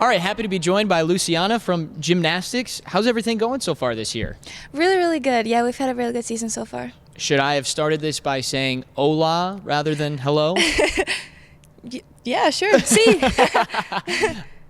All right, happy to be joined by Luciana from gymnastics. How's everything going so far this year? Really, really good. Yeah, we've had a really good season so far. Should I have started this by saying hola rather than hello? Yeah, sure. See.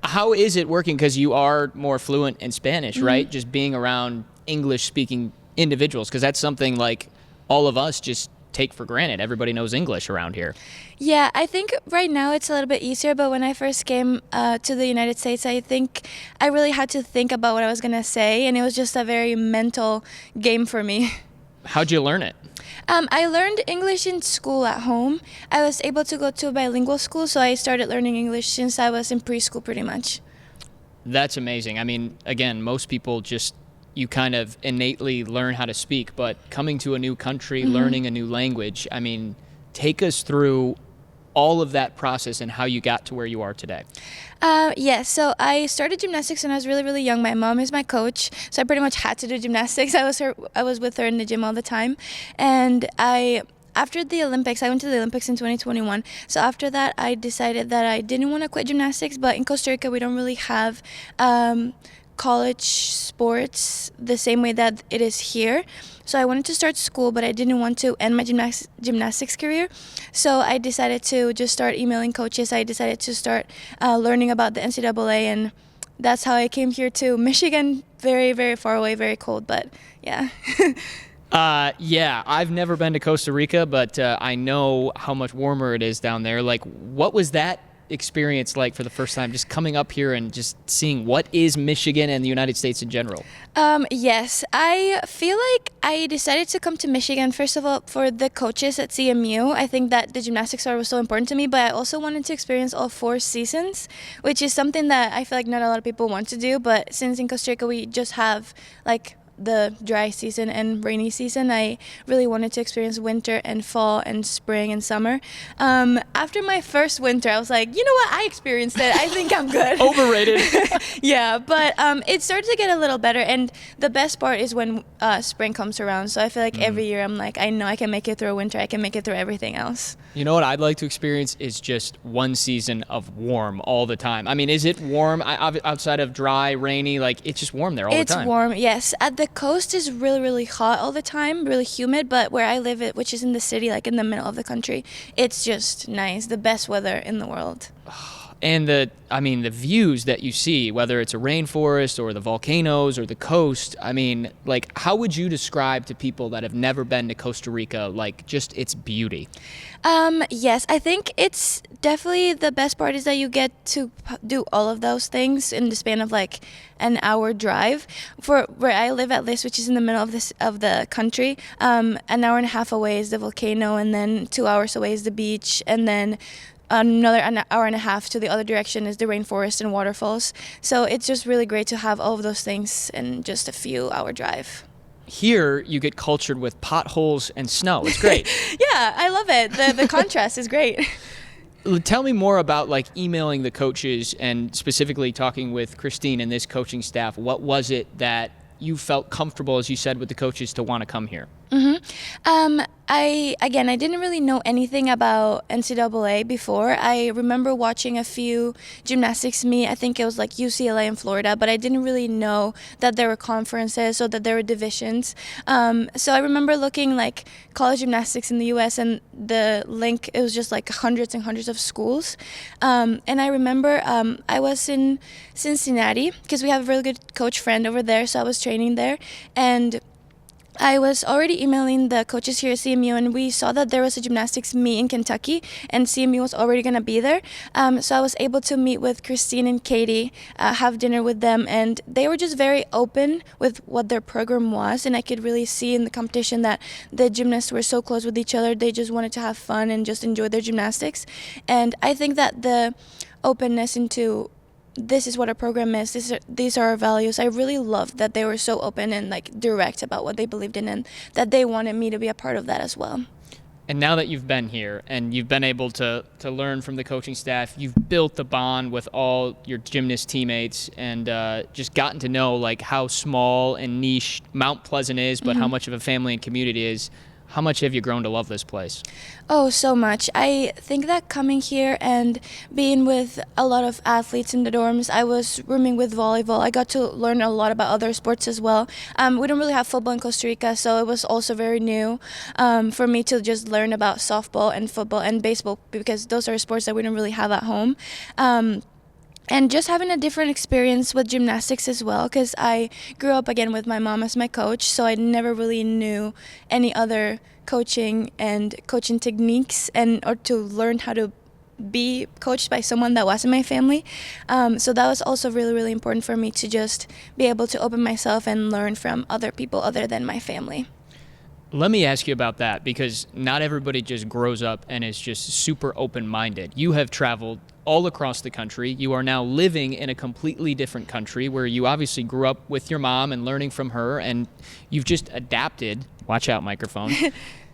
How is it working? Because you are more fluent in Spanish, right? Just being around English-speaking individuals, because that's something like all of us just take for granted. Everybody knows English around here. Yeah, I think right now it's a little bit easier, but when I first came to the United States, I think I really had to think about what I was going to say, and it was just a very mental game for me. How'd you learn it? I learned English in school at home. I was able to go to a bilingual school, so I started learning English since I was in preschool pretty much. That's amazing. I mean, again, most people just, you kind of innately learn how to speak, but coming to a new country, learning a new language, I mean, take us through all of that process and how you got to where you are today. So I started gymnastics when I was really, really young. My mom is my coach, so I pretty much had to do gymnastics. I was with her in the gym all the time, and after the Olympics, I went to the Olympics in 2021. So after that, I decided that I didn't want to quit gymnastics, but in Costa Rica, we don't really have college sports the same way that it is here. So I wanted to start school, but I didn't want to end my gymnastics career. So I decided to just start emailing coaches. I decided to start learning about the NCAA, and that's how I came here to Michigan. Very, very far away, very cold, but yeah. Yeah, I've never been to Costa Rica, but I know how much warmer it is down there. Like, what was that experience like for the first time, just coming up here and just seeing what is Michigan and the United States in general? Yes, I feel like I decided to come to Michigan, first of all, for the coaches at CMU. I think that the gymnastics was so important to me, but I also wanted to experience all 4 seasons, which is something that I feel like not a lot of people want to do, but since in Costa Rica we just have like the dry season and rainy season, I really wanted to experience winter and fall and spring and summer. After my first winter, I was like, you know what, I experienced it. I think I'm good. Overrated. Yeah, but it started to get a little better, and the best part is when spring comes around. So I feel like every year I'm like, I know I can make it through winter. I can make it through everything else. You know what I'd like to experience is just one season of warm all the time. I mean, is it warm outside of dry, rainy? Like, it's just warm there all the time. It's warm, yes. At the coast is really, really hot all the time, really humid, but where I live, which is in the city, like in the middle of the country, it's just nice, the best weather in the world. And the views that you see, whether it's a rainforest or the volcanoes or the coast, I mean, like, how would you describe to people that have never been to Costa Rica, like, just its beauty? Yes, I think it's definitely the best part is that you get to do all of those things in the span of like an hour drive. For where I live at least, which is in the middle of the country, an hour and a half away is the volcano, and then 2 hours away is the beach, and then an hour and a half to the other direction is the rainforest and waterfalls. So it's just really great to have all of those things in just a few hour drive. Here, you get cultured with potholes and snow. It's great. Yeah, I love it. The contrast is great. Tell me more about like emailing the coaches and specifically talking with Christine and this coaching staff. What was it that you felt comfortable, as you said, with the coaches to want to come here? I didn't really know anything about NCAA before. I remember watching a few gymnastics meet. I think it was like UCLA in Florida, but I didn't really know that there were conferences or that there were divisions. So I remember looking like college gymnastics in the U.S. and the link, it was just like hundreds and hundreds of schools. And I remember I was in Cincinnati because we have a really good coach friend over there, so I was training there. And I was already emailing the coaches here at CMU, and we saw that there was a gymnastics meet in Kentucky, and CMU was already going to be there. So I was able to meet with Christine and Katie, have dinner with them, and they were just very open with what their program was, and I could really see in the competition that the gymnasts were so close with each other. They just wanted to have fun and just enjoy their gymnastics. And I think that the openness into this is what our program is, these are our values. I really loved that they were so open and like direct about what they believed in, and that they wanted me to be a part of that as well. And now that you've been here and you've been able to learn from the coaching staff, you've built the bond with all your gymnast teammates and just gotten to know like how small and niche Mount Pleasant is, but how much of a family and community it is. How much have you grown to love this place? Oh, so much. I think that coming here and being with a lot of athletes in the dorms, I was rooming with volleyball. I got to learn a lot about other sports as well. We don't really have football in Costa Rica, so it was also very new for me to just learn about softball and football and baseball, because those are sports that we don't really have at home. And just having a different experience with gymnastics as well, because I grew up again with my mom as my coach, so I never really knew any other coaching and coaching techniques, and or to learn how to be coached by someone that wasn't my family. So that was also really, really important for me to just be able to open myself and learn from other people other than my family. Let me ask you about that, because not everybody just grows up and is just super open-minded. You have traveled all across the country. You are now living in a completely different country where you obviously grew up with your mom and learning from her, and you've just adapted, watch out microphone,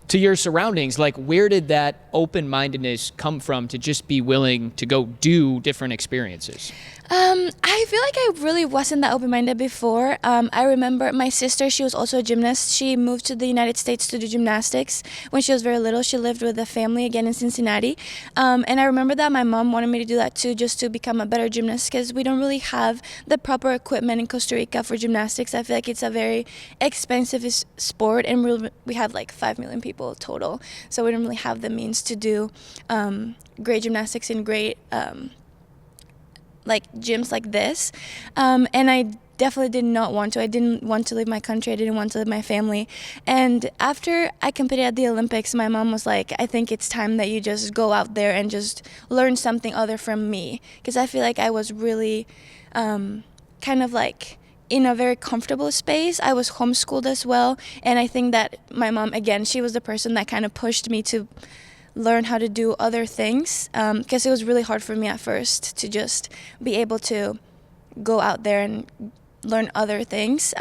to your surroundings. Like, where did that open-mindedness come from to just be willing to go do different experiences? I feel like I really wasn't that open-minded before. I remember my sister, she was also a gymnast. She moved to the United States to do gymnastics when she was very little. She lived with a family again in Cincinnati. And I remember that my mom wanted me to do that too, just to become a better gymnast, because we don't really have the proper equipment in Costa Rica for gymnastics. I feel like it's a very expensive sport, and we have like 5 million people total. So we don't really have the means to do great gymnastics in great like gyms like this, and I definitely did not want to. I didn't want to leave my country. I didn't want to leave my family. And after I competed at the Olympics, my mom was like, I think it's time that you just go out there and just learn something other from me, because I feel like I was really kind of like in a very comfortable space. I was homeschooled as well, and I think that my mom, again, she was the person that kind of pushed me to learn how to do other things, because it was really hard for me at first to just be able to go out there and learn other things.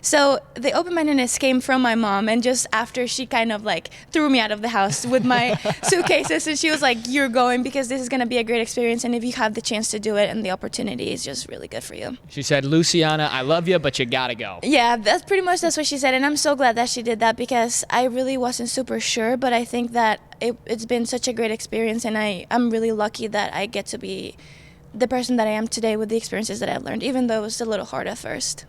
So the open-mindedness came from my mom, and just after she kind of like threw me out of the house with my suitcases, and she was like, you're going because this is going to be a great experience, and if you have the chance to do it and the opportunity is just really good for you. She said, Luciana, I love you, but you gotta go. Yeah, that's what she said, and I'm so glad that she did that, because I really wasn't super sure, but I think that it's been such a great experience, and I'm really lucky that I get to be the person that I am today with the experiences that I've learned, even though it was a little hard at first.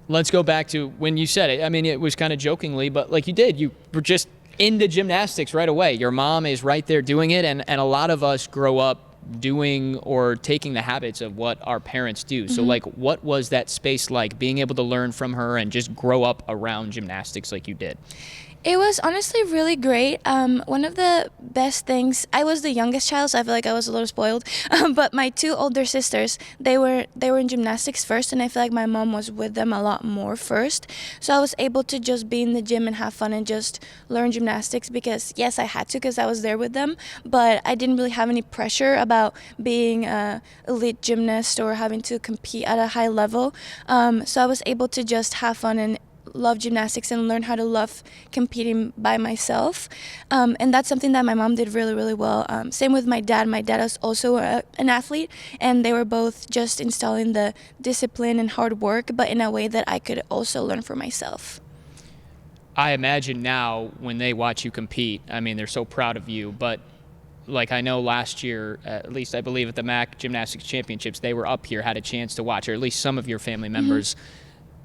Let's go back to when you said it. I mean, it was kind of jokingly, but like you were just into gymnastics right away. Your mom is right there doing it, and a lot of us grow up doing or taking the habits of what our parents do. So like, what was that space like, being able to learn from her and just grow up around gymnastics like you did? It was honestly really great. One of the best things, I was the youngest child, so I feel like I was a little spoiled. But my 2 older sisters, they were in gymnastics first, and I feel like my mom was with them a lot more first. So I was able to just be in the gym and have fun and just learn gymnastics, because yes, I had to, because I was there with them, but I didn't really have any pressure about being an elite gymnast or having to compete at a high level. So I was able to just have fun and love gymnastics and learn how to love competing by myself, and that's something that my mom did really, really well. Same with my dad. My dad is also an athlete, and they were both just installing the discipline and hard work, but in a way that I could also learn for myself. I imagine now when they watch you compete, I mean, they're so proud of you, but like, I know last year, at least I believe at the MAC Gymnastics Championships, they were up here, had a chance to watch, or at least some of your family members.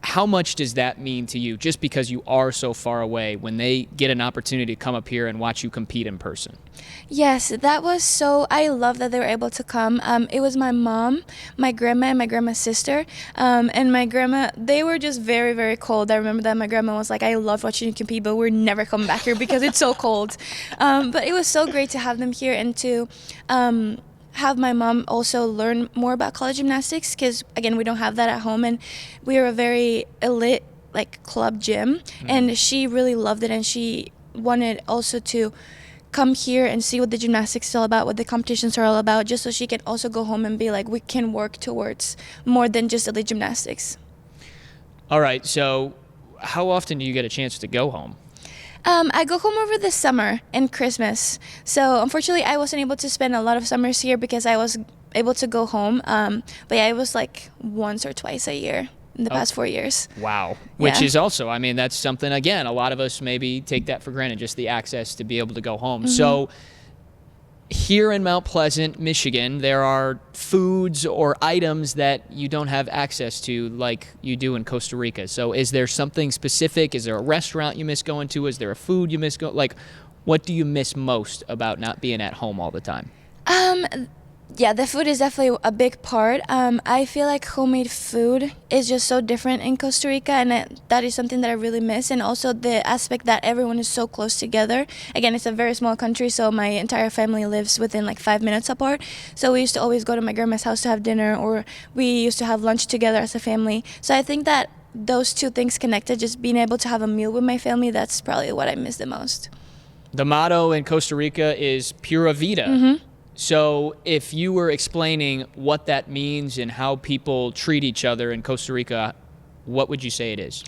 How much does that mean to you, just because you are so far away, when they get an opportunity to come up here and watch you compete in person? Yes, that was so, I love that they were able to come. It was my mom, my grandma, and my grandma's sister. And my grandma, they were just very, very cold. I remember that my grandma was like, I love watching you compete, but we're never coming back here because it's so cold. But it was so great to have them here, and to have my mom also learn more about college gymnastics, because again, we don't have that at home, and we are a very elite like club gym, and she really loved it, and she wanted also to come here and see what the gymnastics is all about, what the competitions are all about, just so she can also go home and be like, we can work towards more than just elite gymnastics. All right, so how often do you get a chance to go home? I go home over the summer and Christmas. So unfortunately, I wasn't able to spend a lot of summers here because I was able to go home. But yeah, it was like once or twice a year. in the past 4 years. Wow. Which Yeah. is also, I mean, that's something, again, a lot of us maybe take that for granted, just the access to be able to go home. So here in Mount Pleasant, Michigan, there are foods or items that you don't have access to like you do in Costa Rica. So is there something specific? Is there a restaurant you miss going to? Is there a food you miss going? Like, what do you miss most about not being at home all the time? Yeah, the food is definitely a big part. I feel like homemade food is just so different in Costa Rica, and that is something that I really miss. And also the aspect that everyone is so close together. Again, it's a very small country, so my entire family lives within like 5 minutes apart. So we used to always go to my grandma's house to have dinner, or we used to have lunch together as a family. So I think that those two things connected, just being able to have a meal with my family, that's probably what I miss the most. The motto in Costa Rica is Pura Vida. So if you were explaining what that means and how people treat each other in Costa Rica, what would you say it is?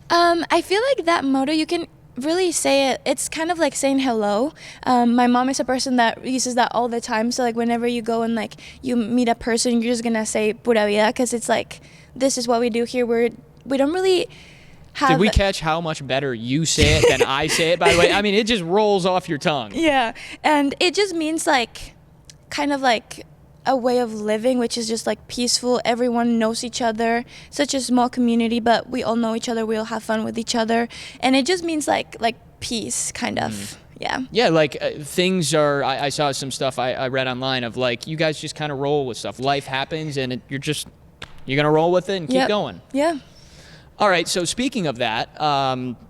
I feel like that motto, you can really say it. It's kind of like saying hello. My mom is a person that uses that all the time. So like whenever you go and like you meet a person, you're just gonna say pura vida, because it's like, this is what we do here. We don't really have. Did we catch how much better you say it than I say it, by the way? I mean, it just rolls off your tongue. Yeah, and it just means like kind of like a way of living, which is just like peaceful. Everyone knows each other. Such a small community, but we all know each other. We all have fun with each other, and it just means like peace, kind of. Yeah. Yeah, like things are. I saw some stuff I read online of like you guys just kind of roll with stuff. Life happens, and you're gonna roll with it and keep going. Yeah. All right. So speaking of that,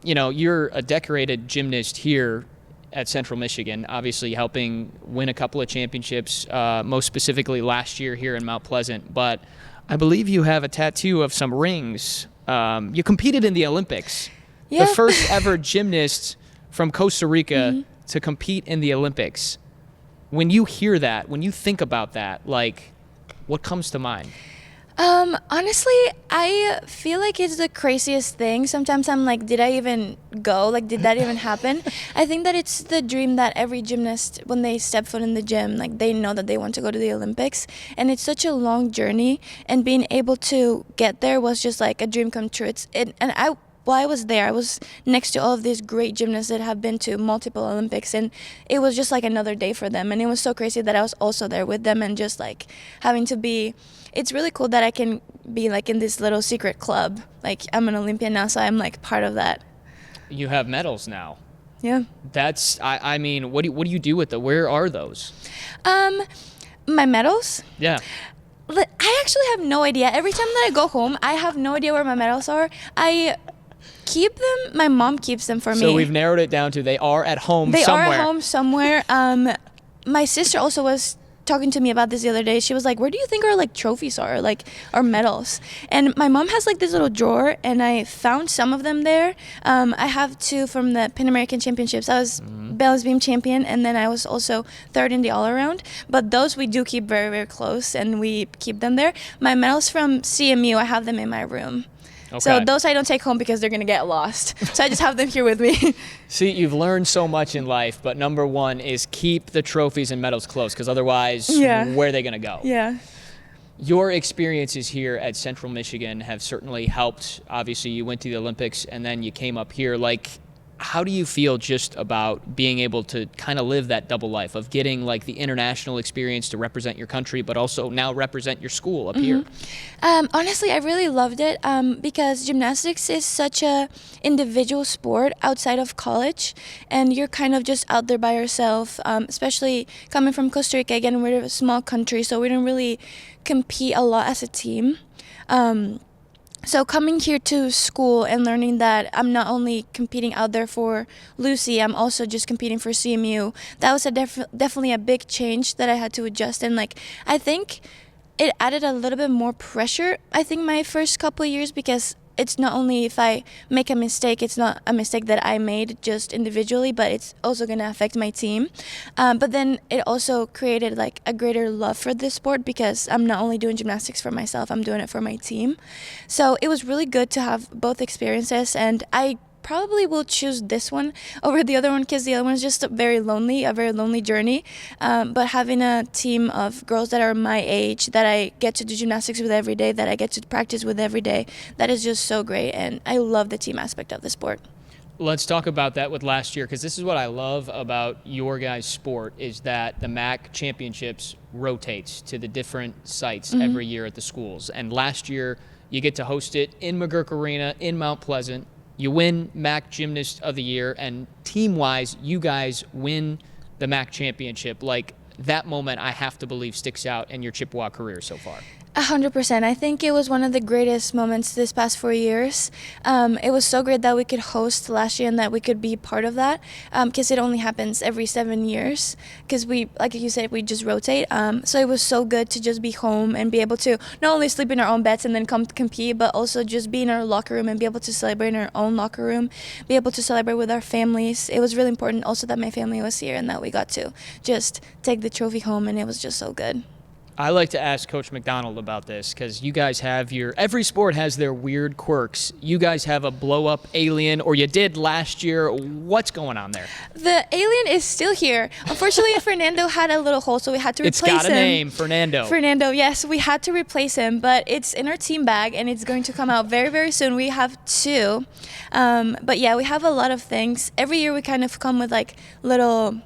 you're a decorated gymnast here at Central Michigan, obviously helping win a couple of championships, most specifically last year here in Mount Pleasant. But I believe you have a tattoo of some rings. You competed in the Olympics. Yeah. The first ever gymnast from Costa Rica to compete in the Olympics. When you hear that, when you think about that, like, what comes to mind? Honestly, I feel like it's the craziest thing. Sometimes I'm like, did I even go? Like, did that even happen? I think that it's the dream that every gymnast, when they step foot in the gym, like they know that they want to go to the Olympics. And it's such a long journey, and being able to get there was just like a dream come true. While I was there, I was next to all of these great gymnasts that have been to multiple Olympics, and it was just like another day for them. And it was so crazy that I was also there with them, and just like having to be, it's really cool that I can be like in this little secret club. Like I'm an Olympian now, so I'm like part of that. You have medals now. Yeah. That's, I mean, what do you do with them? Where are those? My medals? Yeah. I actually have no idea. Every time that I go home, I have no idea where my medals are. I keep them. My mom keeps them for me. So we've narrowed it down to they are at home They somewhere. are at home somewhere. My sister also was talking to me about this the other day. She was like, where do you think our like trophies are, like our medals? And my mom has like this little drawer, and I found some of them there. I have two from the Pan American Championships. I was balance beam champion, and then I was also third in the all around. But those we do keep very, very close, and we keep them there. My medals from CMU, I have them in my room. Okay. So those I don't take home because they're going to get lost. So I just have them here with me. See, you've learned so much in life, but number one is keep the trophies and medals close, because otherwise, where are they going to go? Yeah. Your experiences here at Central Michigan have certainly helped. Obviously, you went to the Olympics, and then you came up here. Like, how do you feel just about being able to kind of live that double life of getting like the international experience to represent your country, but also now represent your school up here? Honestly, I really loved it because gymnastics is such a individual sport outside of college, and you're kind of just out there by yourself, especially coming from Costa Rica. Again, we're a small country, so we don't really compete a lot as a team. So coming here to school and learning that I'm not only competing out there for Lucy, I'm also just competing for CMU. That was definitely a big change that I had to adjust. And like, I think it added a little bit more pressure, I think, my first couple of years, because it's not only if I make a mistake, it's not a mistake that I made just individually, but it's also going to affect my team. But then it also created like a greater love for this sport, because I'm not only doing gymnastics for myself, I'm doing it for my team. So it was really good to have both experiences, and I probably will choose this one over the other one because the other one is just a very lonely journey. But having a team of girls that are my age, that I get to do gymnastics with every day, that I get to practice with every day, that is just so great. And I love the team aspect of the sport. Let's talk about that with last year, because this is what I love about your guys' sport is that the MAC championships rotates to the different sites every year at the schools. And last year, you get to host it in McGurk Arena in Mount Pleasant. You win MAC Gymnast of the Year, and team-wise, you guys win the MAC championship. Like, that moment, I have to believe, sticks out in your Chippewa career so far. 100%. I think it was one of the greatest moments this past 4 years. It was so great that we could host last year and that we could be part of that, because it only happens every 7 years, because we, like you said, we just rotate. So it was so good to just be home and be able to not only sleep in our own beds and then come to compete, but also just be in our locker room and be able to celebrate in our own locker room, be able to celebrate with our families. It was really important also that my family was here and that we got to just take the trophy home, and it was just so good. I like to ask Coach McDonald about this because you guys have every sport has their weird quirks. You guys have a blow-up alien, or you did last year. What's going on there? The alien is still here. Unfortunately, Fernando had a little hole, so we had to replace him. It's got a name, Fernando. Fernando, yes, we had to replace him, but it's in our team bag, and it's going to come out very, very soon. We have 2. But yeah, we have a lot of things. Every year we kind of come with like little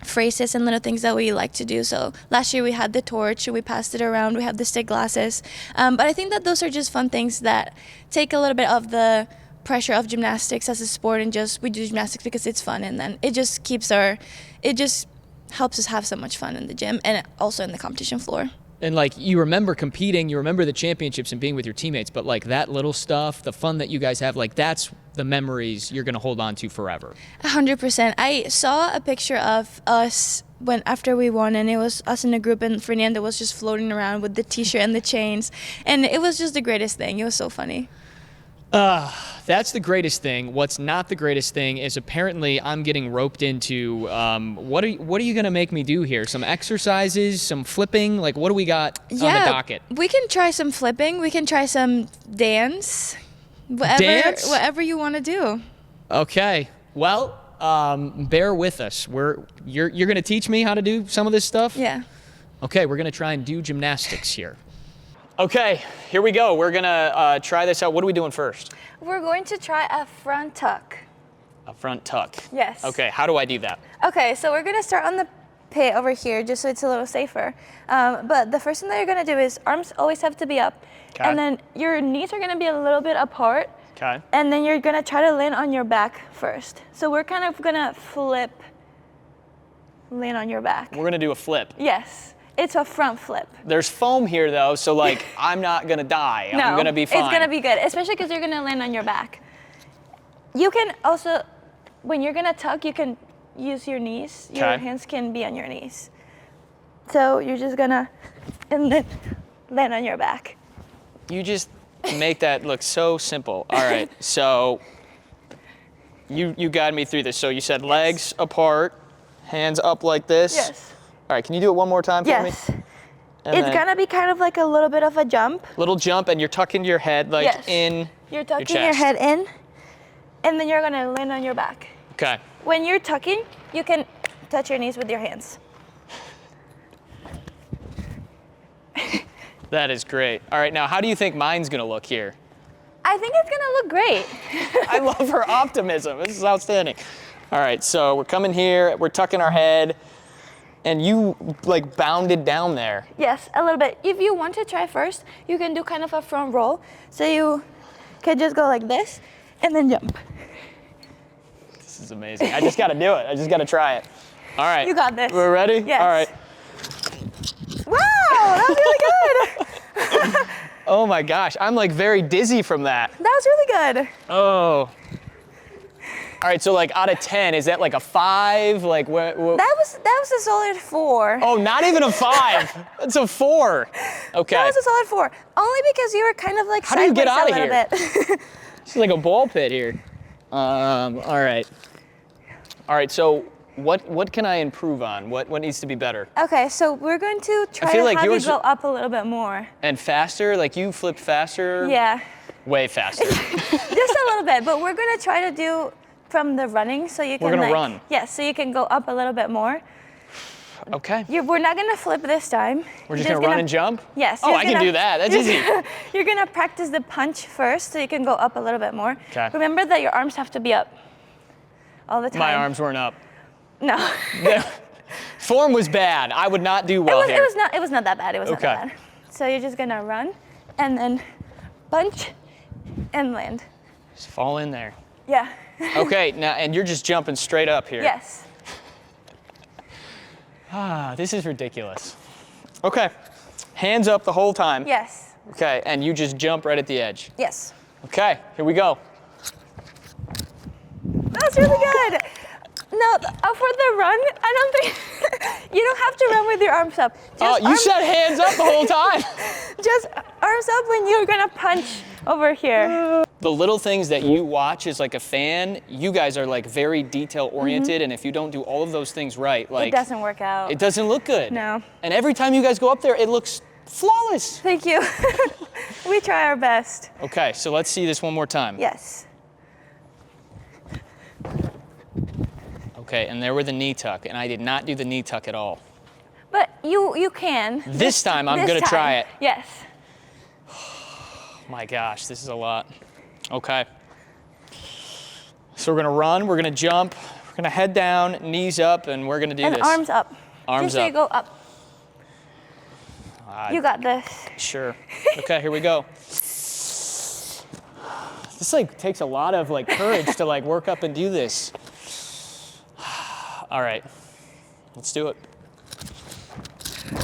phrases and little things that we like to do. So last year we had the torch, we passed it around, we have the stick glasses. But I think that those are just fun things that take a little bit of the pressure of gymnastics as a sport, and just we do gymnastics because it's fun, and then it just helps us have so much fun in the gym and also in the competition floor. And like, you remember competing, you remember the championships and being with your teammates, but like that little stuff, the fun that you guys have, like that's the memories you're going to hold on to forever. 100%. I saw a picture of us after we won, and it was us in a group, and Fernando was just floating around with the t-shirt and the chains, and it was just the greatest thing. It was so funny. That's the greatest thing. What's not the greatest thing is apparently I'm getting roped into, what are you going to make me do here? Some exercises, some flipping? Like, what do we got on the docket? We can try some flipping. We can try some dance. Whatever you want to do. Okay. Well, bear with us. You're going to teach me how to do some of this stuff? Yeah. Okay, we're going to try and do gymnastics here. Okay, here we go. We're going to try this out. What are we doing first? We're going to try a front tuck. A front tuck. Yes. Okay, how do I do that? Okay, so we're going to start on the pit over here just so it's a little safer. But the first thing that you're going to do is arms always have to be up. Okay. And then your knees are going to be a little bit apart. Okay. And then you're going to try to land on your back first. So we're kind of going to land on your back. We're going to do a flip. Yes. It's a front flip. There's foam here, though, so, like, I'm not going to die. No, I'm going to be fine. It's going to be good, especially because you're going to land on your back. You can also, when you're going to tuck, you can use your knees. Okay. Your hands can be on your knees. So you're just going to and then land on your back. You just make that look so simple. All right, so you guided me through this. So you said legs apart, hands up like this. Yes. All right, can you do it one more time for me? Yes. It's going to be kind of like a little bit of a jump. Little jump, and you're tucking your head like in You're tucking your your chest. head in, and then you're going to land on your back. Okay. When you're tucking, you can touch your knees with your hands. That is great. All right, now how do you think mine's going to look here? I think it's going to look great. I love her optimism. This is outstanding. All right, so we're coming here, we're tucking our head, and you like bounded down there. Yes, a little bit. If you want to try first, you can do kind of a front roll. So you can just go like this and then jump. This is amazing. I just got to do it. I just got to try it. All right. You got this. We're ready? Yes. All right. Wow, that was really good. Oh my gosh, I'm like very dizzy from that. That was really good. Oh. All right, so like out of 10, is that like a 5? Like what? That was a solid 4. Oh, not even a 5. That's a 4. Okay. That was a solid 4. Only because you were kind of like How do you get out of a little here? bit. It's like a ball pit here. All right. All right, so what can I improve on? What needs to be better? Okay, so we're going to try feel to like have you yours- go up a little bit more. And faster? Like you flipped faster? Yeah. Way faster. Just a little bit, but we're gonna try to do from the running so you can We're gonna run. Yes, so you can go up a little bit more. Okay. We're not gonna flip this time. We're just gonna run and jump? Yes. Oh, I can do that. That's easy. You're gonna practice the punch first so you can go up a little bit more. Okay. Remember that your arms have to be up all the time. My arms weren't up. No. Form was bad. I would not do well here. It was not that bad. It was not that bad. So you're just gonna run and then punch and land. Just fall in there. Yeah. Okay, now, and you're just jumping straight up here. Yes. This is ridiculous. Okay, hands up the whole time. Yes. Okay, and you just jump right at the edge. Yes. Okay, here we go. That's really good. No, for the run, I don't think you don't have to run with your arms up. You said hands up the whole time. Just arms up when you're gonna punch over here. The little things that you watch as like a fan, you guys are like very detail oriented, and if you don't do all of those things right, like It doesn't work out. it doesn't look good. No. And every time you guys go up there, it looks flawless. Thank you. We try our best. Okay, so let's see this one more time. Yes. Okay, and there were the knee tuck, and I did not do the knee tuck at all. But you can. This time I'm this gonna time. try it. Yes. My gosh, this is a lot. Okay. So we're gonna run, we're gonna jump, we're gonna head down, knees up, and we're gonna do And this. arms up. Arms Just so up. you go up. You got this. Sure. Okay, here we go. This like takes a lot of like courage to like work up and do this. All right, let's do it. Okay,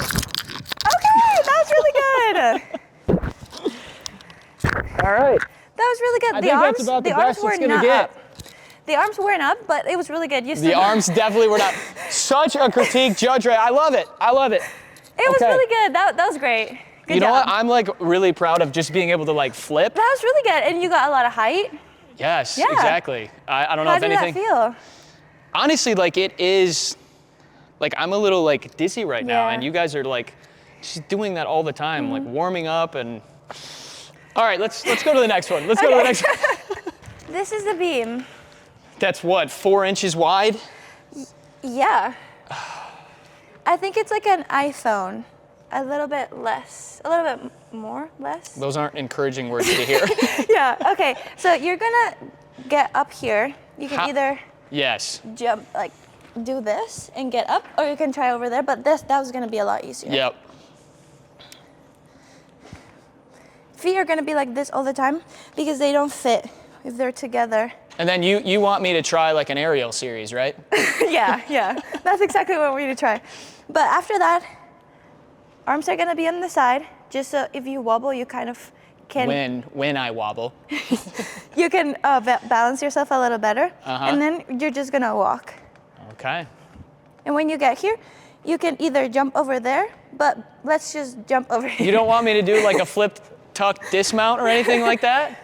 that was really good. All right. That was really good. I think that's about the best it's gonna not get. up. The arms weren't up, but it was really good. You The still- arms definitely were not. Such a critique, Judge Ray. I love it. I love it. It was Okay. really good. That was great. Good You know job. what? I'm like really proud of just being able to like flip. That was really good, and you got a lot of height. Yes, Yeah. exactly. I don't know How if did anything. that feel? Honestly, like it is, like I'm a little like dizzy right now, Yeah. and you guys are like just doing that all the time, like warming up and. All right, let's go to the next one. Let's go to the next one. This is the beam. That's what, 4 inches wide? Yeah. I think it's like an iPhone. A little bit less. A little bit more, less. Those aren't encouraging words to hear. Yeah. Okay. So you're gonna get up here. You can How- either Yes. jump, like do this and get up, or you can try over there. But that was gonna be a lot easier. Yep. Feet are gonna be like this all the time because they don't fit if they're together. And then you want me to try like an aerial series, right? Yeah. That's exactly what we need to try. But after that, arms are gonna be on the side, just so if you wobble, you kind of can. When I wobble. You can balance yourself a little better, and then you're just gonna walk. Okay. And when you get here, you can either jump over there, but let's just jump over here. You don't want me to do like a flip tuck dismount or anything like that?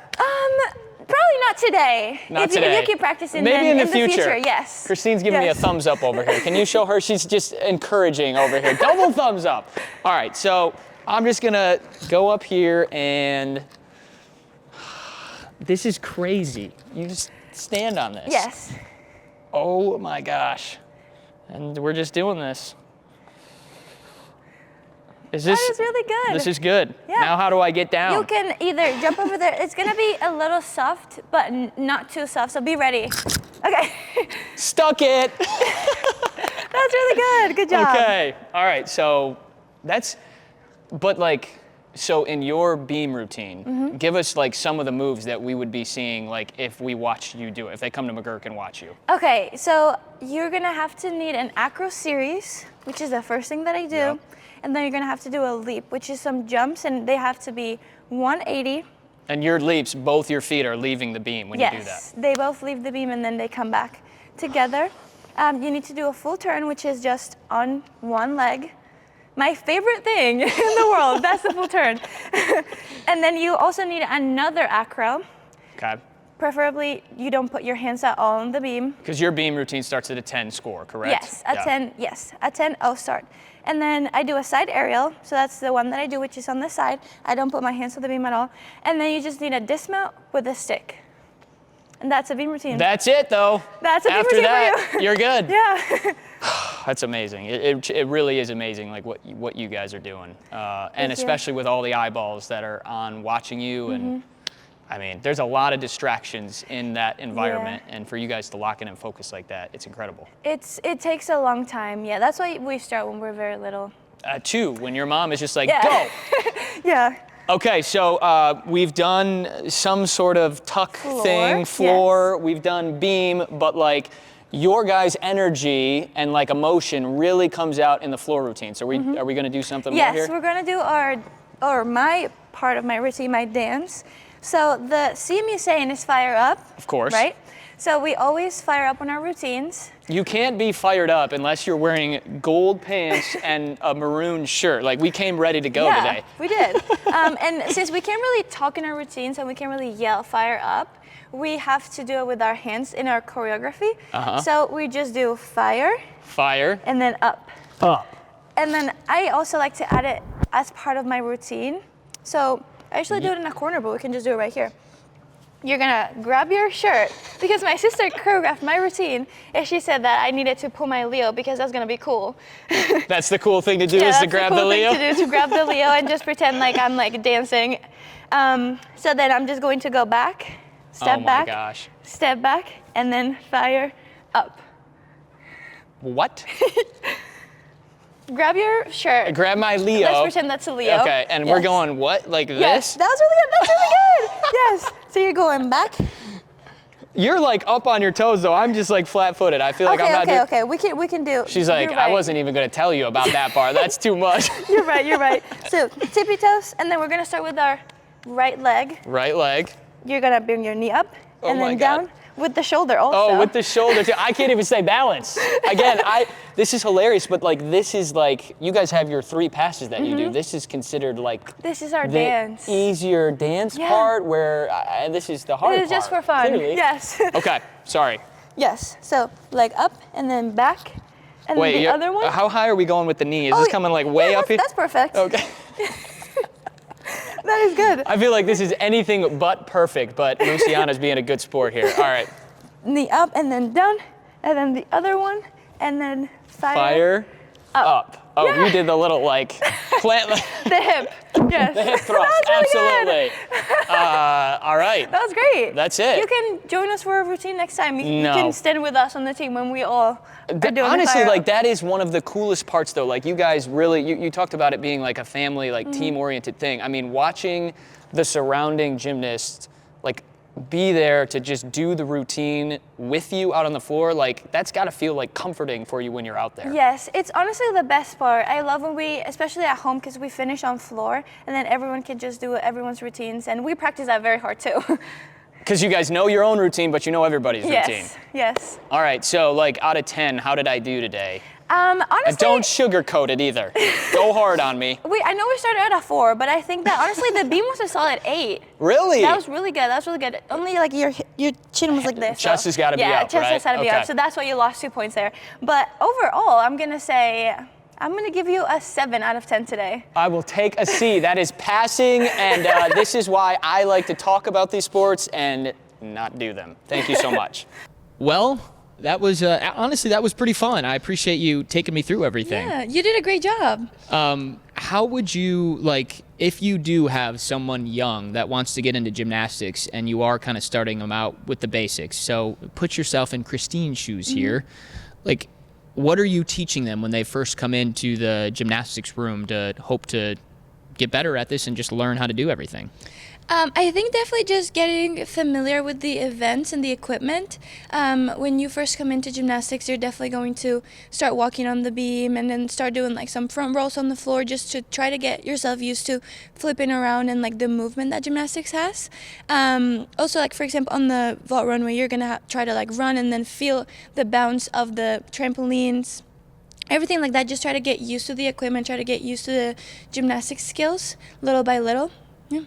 Probably not today. Not if today. You keep practicing, Maybe then in the future. Yes. Christine's giving me a thumbs up over here. Can you show her? She's just encouraging over here. Double thumbs up. All right, so I'm just gonna go up here and this is crazy. You just stand on this. Yes. Oh my gosh. And we're just doing this. That is really good. This is good. Yeah. Now how do I get down? You can either jump over there. It's gonna be a little soft, but not too soft. So be ready. Okay. Stuck it. That's really good. Good job. Okay. All right. So so in your beam routine, give us like some of the moves that we would be seeing, like if we watched you do it, if they come to McGurk and watch you. Okay, so you're gonna have to need an acro series, which is the first thing that I do. Yep. And then you're gonna have to do a leap, which is some jumps, and they have to be 180. And your leaps, both your feet are leaving the beam when you do that. Yes, they both leave the beam and then they come back together. You need to do a full turn, which is just on one leg. My favorite thing in the world, that's the full turn. And then you also need another acro. Okay. Preferably, you don't put your hands at all on the beam. Because your beam routine starts at a 10 score, correct? Yes, at 10, yes. At 10, I'll start. And then I do a side aerial, so that's the one that I do, which is on the side. I don't put my hands on the beam at all. And then you just need a dismount with a stick. And that's a beam routine. That's it, though. That's a beam After routine that, for you. you're good. Yeah. That's amazing. It really is amazing, like what you guys are doing, and especially with all the eyeballs that are on watching you. And I mean, there's a lot of distractions in that environment, and for you guys to lock in and focus like that, it's incredible. It takes a long time. Yeah, that's why we start when we're very little. Two, when your mom is just like, Yeah. go. Yeah. Okay, so we've done some sort of tuck thing, floor. Yes. We've done beam, but like your guys' energy and like emotion really comes out in the floor routine. So are we going to do something more here? Yes, we're gonna do my part of my routine, my dance. So the CMU saying is fire up. Of course. Right? So we always fire up on our routines. You can't be fired up unless you're wearing gold pants and a maroon shirt. Like, we came ready to go today. We did. And since we can't really talk in our routines and we can't really yell fire up, we have to do it with our hands in our choreography. So we just do fire. Fire. And then up. Up. And then I also like to add it as part of my routine. So I usually do it in a corner, but we can just do it right here. You're gonna grab your shirt, because my sister choreographed my routine, and she said that I needed to pull my Leo because that's gonna be cool. That's the cool thing to do, is to grab the Leo? Thing to do, to grab the Leo and just pretend like I'm like dancing. So then I'm just going to go back, step back, step back, and then fire up. What? Grab your shirt. Grab my Leo. Let's pretend that's a Leo. Okay, and we're going what? Like this? Yes, that was really good. That's really good. Yes. So you're going back. You're like up on your toes though. I'm just like flat-footed. I feel like I'm not Okay. We can do. She's like, I wasn't even gonna tell you about that part. That's too much. You're right. So tippy toes, and then we're gonna start with our right leg. Right leg. You're gonna bring your knee up and then down with the shoulder also. Oh, with the shoulder too. I can't even say balance. Again, this is hilarious, but like this is like, you guys have your 3 passes that you do. This is considered like this is our the dance. easier dance part, where this is the hard part. It is just for fun. Clearly. Yes. Okay, sorry. Yes. So leg up and then back, and Wait, then the other one. How high are we going with the knee? Is this coming like way up here? That's perfect. Okay. That is good. I feel like this is anything but perfect, but Luciana's being a good sport here. All right. Knee up and then down, and then the other one, and then fire up. Oh, you did the little like plant. The hip. Yes. The hip thrust. Absolutely. All right. That was great. That's it. You can join us for a routine next time. You can stand with us on the team when we all are doing honestly, the like that is one of the coolest parts though. Like you guys really, you talked about it being like a family, like team-oriented thing. I mean, watching the surrounding gymnasts like be there to just do the routine with you out on the floor, like that's got to feel like comforting for you when you're out there. Yes, it's honestly the best part. I love when we, especially at home, because we finish on floor and then everyone can just do everyone's routines, and we practice that very hard too. Because you guys know your own routine, but you know everybody's routine. Yes. All right, so like out of 10, how did I do today? Honestly, And don't sugarcoat it either. Go hard on me. I know we started at a 4, but I think that honestly the beam was a solid 8. Really? That was really good. Only like your chin was like this. Chest has got to be up, right? Yeah, chest has got to be up. So that's why you lost 2 points there. But overall, I'm gonna give you a 7 out of 10 today. I will take a C. That is passing, and this is why I like to talk about these sports and not do them. Thank you so much. Well, that was honestly, that was pretty fun. I appreciate you taking me through everything. Yeah, you did a great job. How would you, like, if you do have someone young that wants to get into gymnastics and you are kind of starting them out with the basics, so put yourself in Christine's shoes here, like, what are you teaching them when they first come into the gymnastics room to hope to get better at this and just learn how to do everything? I think definitely just getting familiar with the events and the equipment. When you first come into gymnastics, you're definitely going to start walking on the beam and then start doing like some front rolls on the floor just to try to get yourself used to flipping around and like the movement that gymnastics has. Also, like for example, on the vault runway, you're gonna try to like run and then feel the bounce of the trampolines. Everything like that, just try to get used to the equipment, try to get used to the gymnastics skills little by little. Yeah.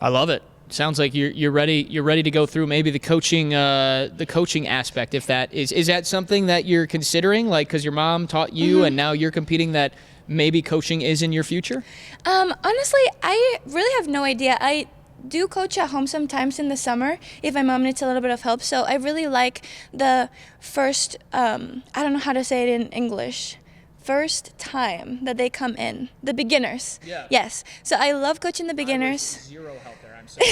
I love it. Sounds like you're ready. You're ready to go through maybe the coaching aspect. If that is that something that you're considering, like because your mom taught you and now you're competing, that maybe coaching is in your future? Honestly, I really have no idea. I do coach at home sometimes in the summer if my mom needs a little bit of help. So I really like the first, I don't know how to say it in English, first time that they come in, the beginners. Yeah. Yes. So I love coaching the beginners. Zero help there. I'm sorry.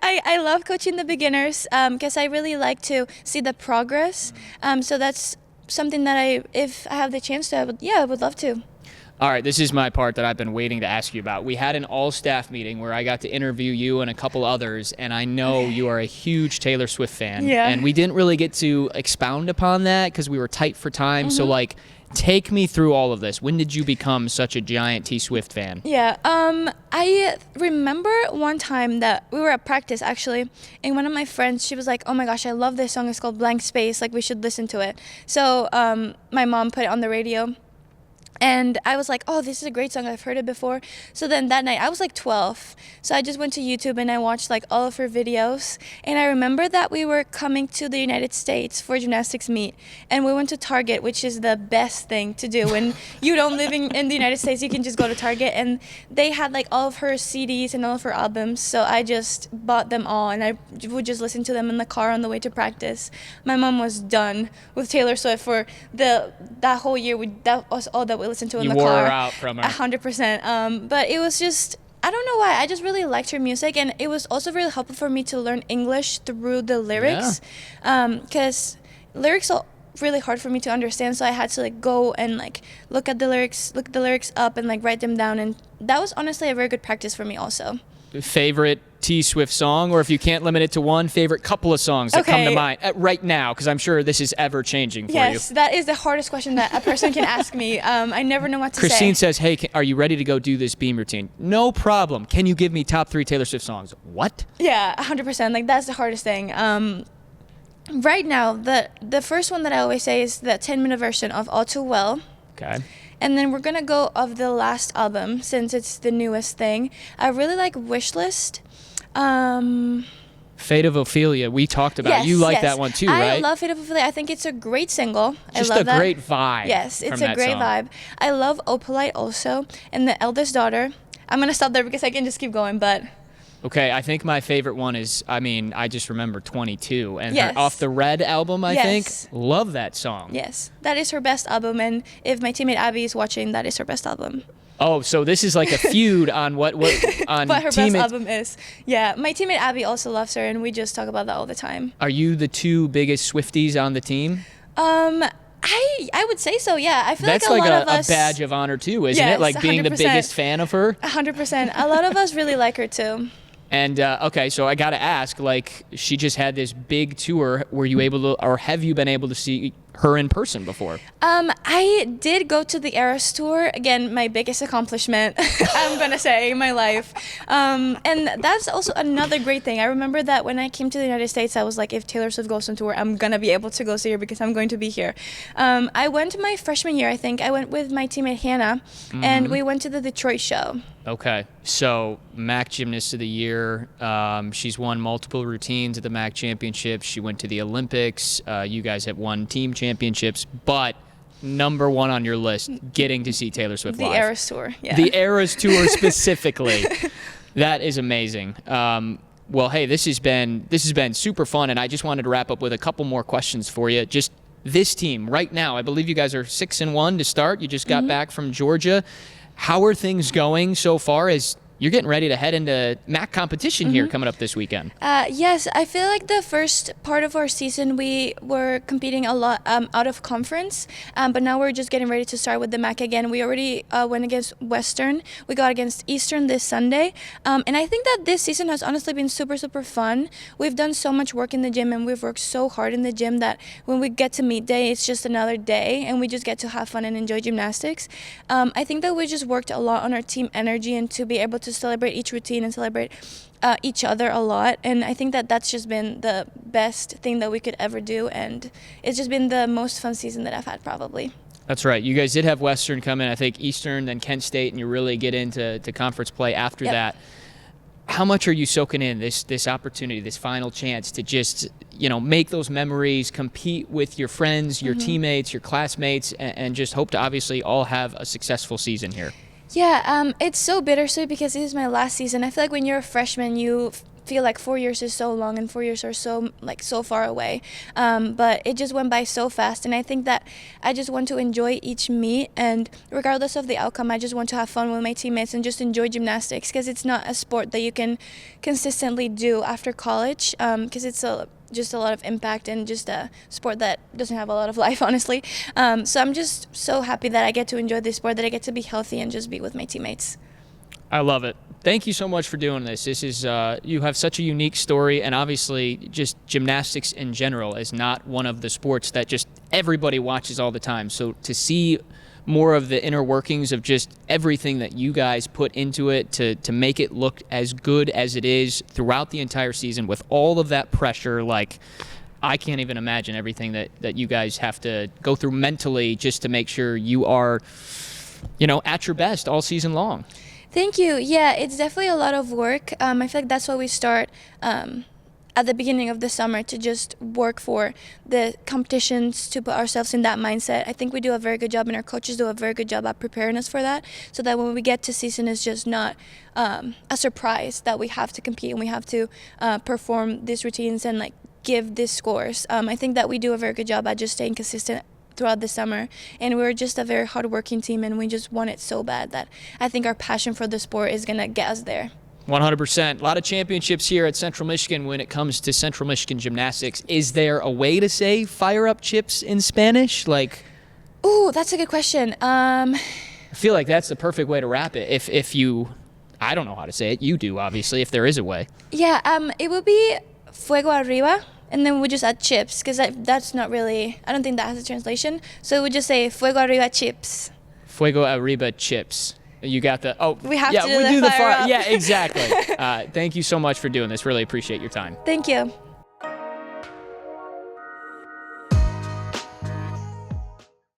I love coaching the beginners because I really like to see the progress. So that's something that if I have the chance to, I would love to. All right, this is my part that I've been waiting to ask you about. We had an all-staff meeting where I got to interview you and a couple others, and I know you are a huge Taylor Swift fan. Yeah. And we didn't really get to expound upon that because we were tight for time. So, take me through all of this. When did you become such a giant T Swift fan? Yeah, I remember one time that we were at practice, actually, and one of my friends, she was like, oh my gosh, I love this song. It's called Blank Space. Like, we should listen to it. So my mom put it on the radio. And I was like, oh, this is a great song. I've heard it before. So then that night, I was like 12. So I just went to YouTube and I watched like all of her videos. And I remember that we were coming to the United States for gymnastics meet. And we went to Target, which is the best thing to do. When you don't live in the United States, you can just go to Target. And they had like all of her CDs and all of her albums. So I just bought them all. And I would just listen to them in the car on the way to practice. My mom was done with Taylor Swift for that whole year. That was all that we listened to in the car. You wore her out from her. 100%. But it was just, I don't know why. I just really liked her music, and it was also really helpful for me to learn English through the lyrics, because lyrics are really hard for me to understand. So I had to like go and like look the lyrics up and like write them down, and that was honestly a very good practice for me also. Favorite T Swift song, or if you can't limit it to one, favorite couple of songs that come to mind right now, because I'm sure this is ever changing for you. Yes, that is the hardest question that a person can ask me. I never know what to say. Christine says, hey, are you ready to go do this beam routine? No problem. Can you give me top 3 Taylor Swift songs? What? Yeah, 100%. Like, that's the hardest thing. Right now, the first one that I always say is the 10-minute version of All Too Well. Okay. And then we're going to go of the last album, since it's the newest thing. I really like Wishlist. Fate of Ophelia, we talked about. Yes, you like yes. that one too, right? I love Fate of Ophelia. I think it's a great single. Just I love a that. great vibe. Yes, it's from a great song. vibe. I love Opalite also, and The Eldest Daughter. I'm going to stop there because I can just keep going, but... Okay, I think my favorite one is, I just remember 22. And Yes. her Off the Red album, I Yes. think. Love that song. Yes, that is her best album, and if my teammate Abby is watching, that is her best album. Oh, so this is like a feud on what on But her teammate- best album is. Yeah, my teammate Abby also loves her, and we just talk about that all the time. Are you the 2 biggest Swifties on the team? I would say so, yeah. I feel That's like like a lot of us... a badge of honor too, isn't Yes, it? Like being the 100%. biggest fan of her? 100%. A lot of us really like her, too. And okay, so I got to ask, like, she just had this big tour. Were you able to, or have you been able to see her in person before? I did go to the Eras Tour. Again, my biggest accomplishment, I'm going to say, in my life. And that's also another great thing. I remember that when I came to the United States, I was like, if Taylor Swift goes on tour, I'm going to be able to go see her because I'm going to be here. I went my freshman year, I think. I went with my teammate Hannah, and we went to the Detroit show. Okay, so MAC Gymnast of the Year. She's won multiple routines at the MAC Championships. She went to the Olympics. You guys have won team championships, but number 1 on your list, getting to see Taylor Swift live. The Eras Tour, yeah. The Eras Tour specifically. That is amazing. Well, hey, this has been super fun, and I just wanted to wrap up with a couple more questions for you. Just this team right now, I believe you guys are 6-1 to start. You just got back from Georgia. How are things going so far as you're getting ready to head into MAC competition here coming up this weekend? Yes, I feel like the first part of our season we were competing a lot out of conference, but now we're just getting ready to start with the MAC again. We already went against Western. We got against Eastern this Sunday, and I think that this season has honestly been super, super fun. We've done so much work in the gym, and we've worked so hard in the gym that when we get to meet day, it's just another day, and we just get to have fun and enjoy gymnastics. I think that we just worked a lot on our team energy and to be able to celebrate each routine and celebrate each other a lot, and I think that that's just been the best thing that we could ever do, and it's just been the most fun season that I've had probably. That's right. You guys did have Western come in, I think Eastern, then Kent State, and you really get into conference play after that. how much are you soaking in this opportunity, this final chance to just, make those memories, compete with your friends, your teammates, your classmates, and just hope to obviously all have a successful season here? Yeah, it's so bittersweet because this is my last season. I feel like when you're a freshman, you feel like 4 years is so long and 4 years are so far away. But it just went by so fast, and I think that I just want to enjoy each meet, and regardless of the outcome, I just want to have fun with my teammates and just enjoy gymnastics, because it's not a sport that you can consistently do after college, because it's just a lot of impact and just a sport that doesn't have a lot of life, honestly. So I'm just so happy that I get to enjoy this sport, that I get to be healthy and just be with my teammates. I love it. Thank you so much for doing this. This is you have such a unique story, and obviously just gymnastics in general is not one of the sports that just everybody watches all the time. So to see more of the inner workings of just everything that you guys put into it to make it look as good as it is throughout the entire season with all of that pressure, like I can't even imagine everything that you guys have to go through mentally just to make sure you are, at your best all season long. Thank you. Yeah, it's definitely a lot of work. I feel like that's why we start at the beginning of the summer, to just work for the competitions, to put ourselves in that mindset. I think we do a very good job, and our coaches do a very good job at preparing us for that, so that when we get to season, it's just not a surprise that we have to compete and we have to perform these routines and give these scores. I think that we do a very good job at just staying consistent throughout the summer, and we're just a very hardworking team, and we just want it so bad that I think our passion for the sport is going to get us there. 100%. A lot of championships here at Central Michigan when it comes to Central Michigan gymnastics. Is there a way to say fire up chips in Spanish? Ooh, that's a good question. I feel like that's the perfect way to wrap it. If you, I don't know how to say it. You do, obviously, if there is a way. Yeah, it would be fuego arriba, and then we just add chips, because that's not really, I don't think that has a translation. So we just say fuego arriba chips. Fuego arriba chips. You got the, we have yeah, to we do the fire up. Yeah, exactly. Thank you so much for doing this. Really appreciate your time. Thank you.